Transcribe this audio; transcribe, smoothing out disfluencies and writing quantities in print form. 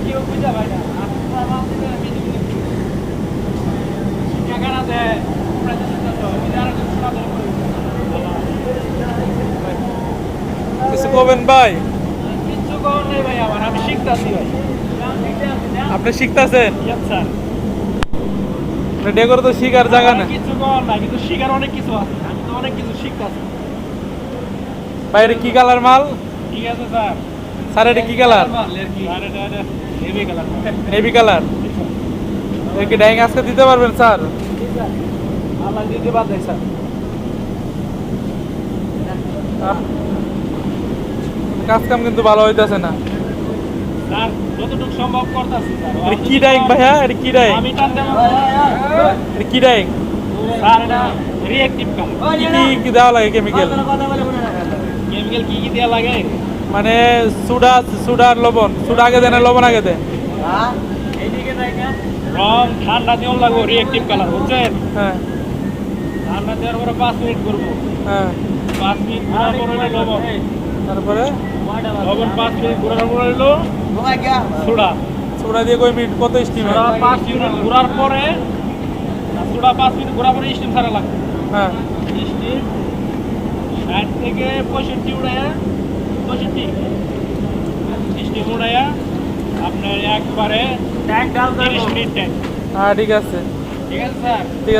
কেউ বুঝা ভাই না কাকারা দেয় কিছু করবেন ভাই? কিচ্ছু কর নেই ভাই, আমার আমি শিখতেছি ভাই। আপনি শিখতেছেন? স্যার ডেকোর তো শিখার জায়গা না কিছু কর না, কিন্তু শিখার অনেক কিছু আছে, আমি তো অনেক কিছু শিখতেছি। ভাই। এটা কি কালার মাল ঠিক আছে স্যার। স্যার? এটা কি colour? Heavy colour. Navy colour. এর কি ডাইং আজকে দিতে পারবেন স্যার? আল্লাহ দিতে বাদ দেয় স্যার। কাজ কাম কিন্তু ভালো হইতাছে না। স্যার যতটুকু সম্ভব করতেছি স্যার। এটা কি ডাইং ভাইয়া? এটা কি ডাইং? আমি টানতে এটা কি ডাইং? স্যার এটা রিঅ্যাক্টিভ কালার। কি কি কি দেওয়া লাগে কেমিক্যাল? কেমিক্যাল কি কি দেওয়া লাগে? মানে সুডা আর লবণ। সুডা আগে দেন না লবণ আগে দেন? রং ঠান্ডা দিয়েও লাগবো, রিঅ্যাক্টিভ কালার বুঝছেন? হ্যাঁ ঠান্ডা দেওয়ার পরে 5 মিনিট করবো। হ্যাঁ। 5 মিনিট ঘোরার পরে হলো লবণ। তারপরে লবণ 5 মিনিট ঘোরার পরে হলো সোডা। সুডা দিয়ে কই মিনিট কত স্টিম? সোডা 5 মিনিট ঘোরার পরে, সোডা 5 মিনিট ঘোরার পরে স্টিম ছাড়া লাগবে। হ্যাঁ স্টিম 60 থেকে 65 উড়াইয়া, 65 স্টিম উড়াইয়া আপনার একবারে 30 মিনিট ট্যাঙ্ক। হ্যাঁ ঠিক আছে। ঠিক আছে স্যার। ঠিক আছে।